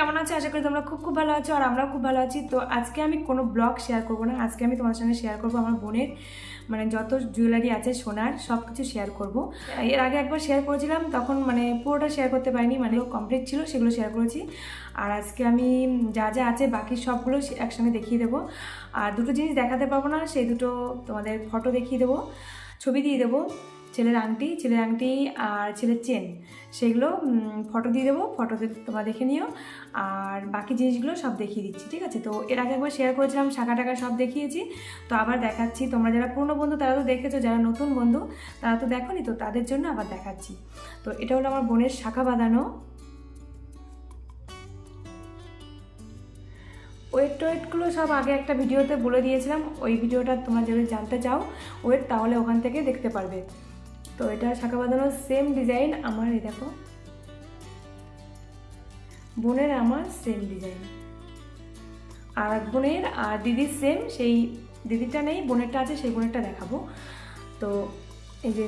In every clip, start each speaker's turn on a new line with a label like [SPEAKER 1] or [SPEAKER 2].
[SPEAKER 1] কেমন আছো? আশা করি তোমরা খুব খুব ভালো আছো আর আমরাও খুব ভালো আছি। তো আজকে আমি কোনো ব্লগ শেয়ার করবো না, আজকে আমি তোমার সঙ্গে শেয়ার করবো আমার বোনের মানে যত জুয়েলারি আছে সোনার সব কিছু শেয়ার করবো। এর আগে একবার শেয়ার করেছিলাম, তখন মানে পুরোটা শেয়ার করতে পারিনি, মানে কমপ্লিট ছিল, সেগুলো শেয়ার করেছি। আর আজকে আমি যা যা আছে বাকি সবগুলো একসঙ্গে দেখিয়ে দেবো। আর দুটো জিনিস দেখাতে পারবো না, সেই দুটো তোমাদের ফটো দেখিয়ে দেবো, ছবি দিয়ে দেবো। ছেলের আংটি আর ছেলের চেন, সেগুলো ফটো দিয়ে দেবো, ফটোতে তোমরা দেখে নিও। আর বাকি জিনিসগুলো সব দেখিয়ে দিচ্ছি, ঠিক আছে? তো এর আগে একবার শেয়ার করেছিলাম, শাখা টাকা সব দেখিয়েছি, তো আবার দেখাচ্ছি। তোমরা যারা পুরনো বন্ধু তারা তো দেখেছো, যারা নতুন বন্ধু তারা তো দেখোনি, তো তাদের জন্য আবার দেখাচ্ছি। তো এটা হলো আমার বোনের শাখা বাঁধানো। ওয়েটগুলো সব আগে একটা ভিডিওতে বলে দিয়েছিলাম, ওই ভিডিওটা তোমরা যদি জানতে চাও ওয়েট, তাহলে ওখান থেকে দেখতে পারবে। তো এটা শাখা বাঁধানো, সেম ডিজাইন আমার, এই দেখো বোনের আমার সেম ডিজাইন, আর বোনের আর দিদির সেম, সেই দিদিরটা নেই, বোনেরটা আছে, সেই বোনেরটা দেখাবো। তো এই যে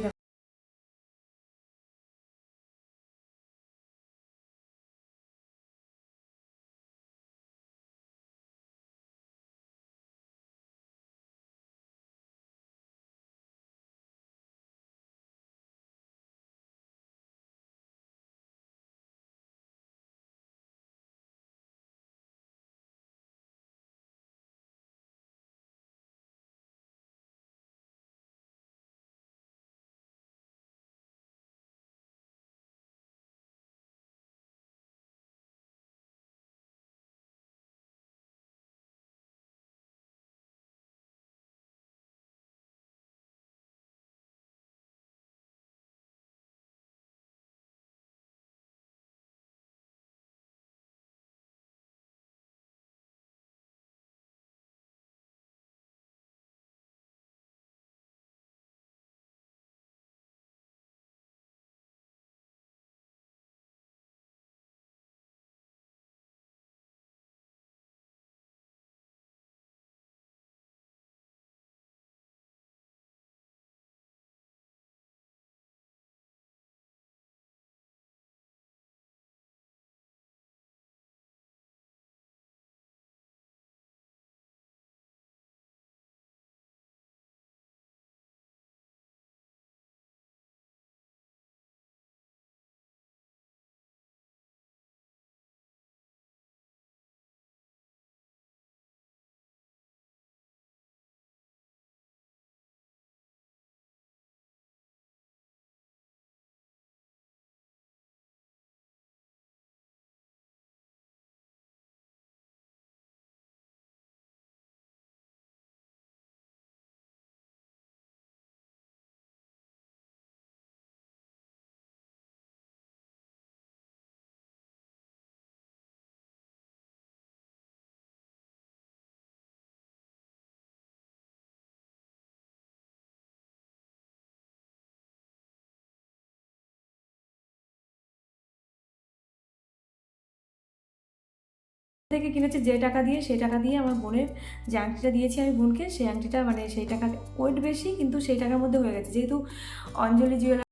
[SPEAKER 1] থেকে কিনেছে যে টাকা দিয়ে, সেই টাকা দিয়ে আমার বোনের যে আংটিটা দিয়েছি আমি বোনকে, সেই আংটিটা মানে সেই টাকার ওয়েট বেশি, কিন্তু সেই টাকার মধ্যে হয়ে গেছে, যেহেতু অঞ্জলি জুয়েলারি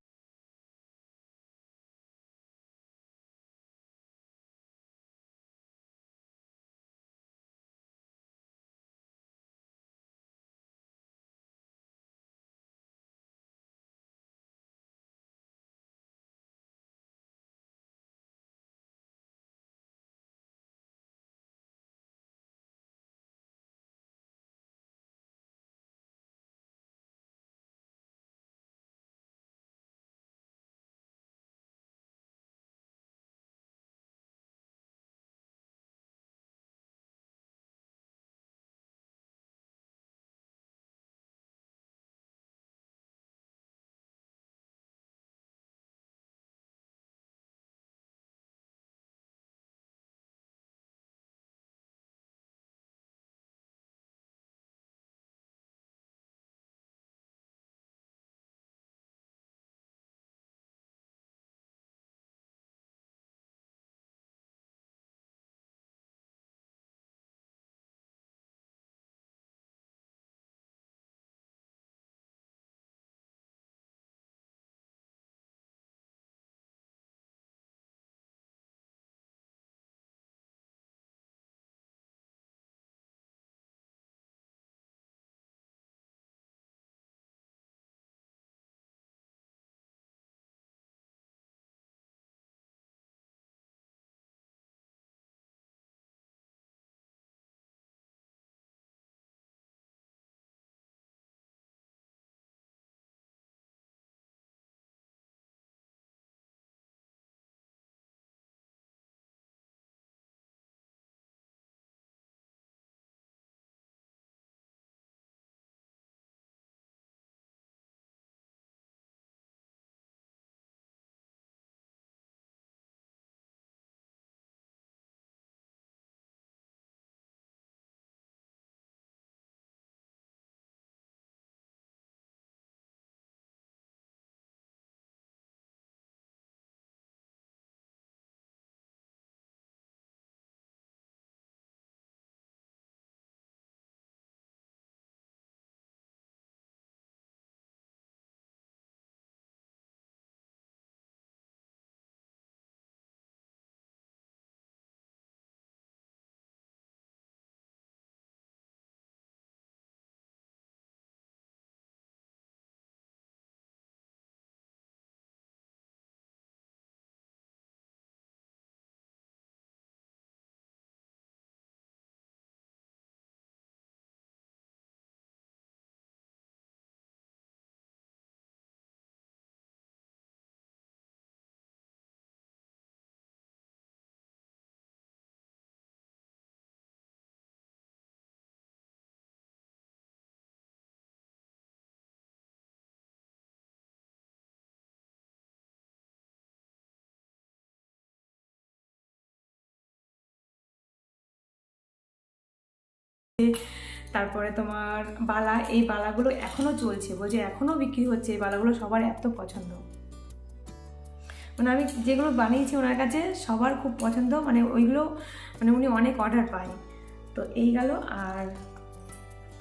[SPEAKER 1] তারপরে তোমার বালা, এই বালাগুলো এখনও চলছে, বলছে এখনও বিক্রি হচ্ছে, এই বালাগুলো সবার এত পছন্দ। মানে আমি যেগুলো বানিয়েছি ওনার কাছে সবার খুব পছন্দ, মানে ওইগুলো মানে উনি অনেক অর্ডার পায়। তো এই গেল। আর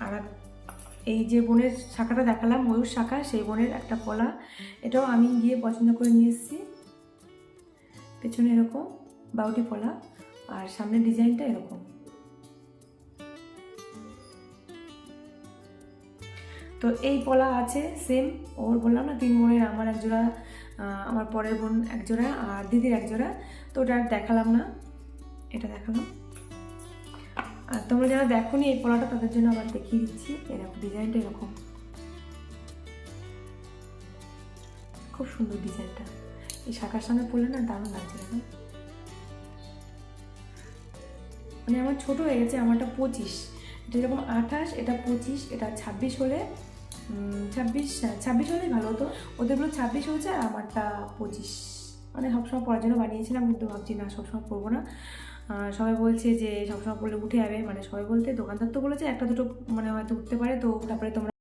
[SPEAKER 1] আর এই যে বোনের শাখাটা দেখালাম, ময়ূর শাখা, সেই বোনের একটা পলা, এটাও আমি গিয়ে পছন্দ করে নিয়ে এসেছি। পেছনে এরকম বাউটি পলা, আর সামনের ডিজাইনটা এরকম। তো এই পলা আছে সেম, ওর বললাম না 3 বোনের, আমার এক জোড়া, আমার পরের বোন এক জোড়া, আর দিদির এক জোড়া। তো ওটা আর দেখালাম না, এটা দেখালাম। আর তোমরা যারা দেখোনি এই পলাটা, তাদের জন্য আবার দেখিয়ে দিচ্ছি। এরকম ডিজাইনটা এরকম, খুব সুন্দর ডিজাইনটা। এই শাখার সঙ্গে পরলে না দারুণ লাগছে। দেখো, মানে আমার ছোট হয়ে গেছে, আমারটা 25, এটা যেরকম 28, এটা 25, এটা 26 হলে 26 হলেই ভালো হতো। ওদেরগুলো 26 হয়েছে, আর আমারটা 25। মানে সবসময় পরার জন্য বানিয়েছিলাম, কিন্তু ভাবছি না সবসময় পরবো না। সবাই বলছে যে সবসময় পরলে উঠে যাবে, মানে সবাই বলতে দোকানদার তো বলেছে একটা দুটো মানে হয়তো উঠতে পারে। তো তারপরে তোমরা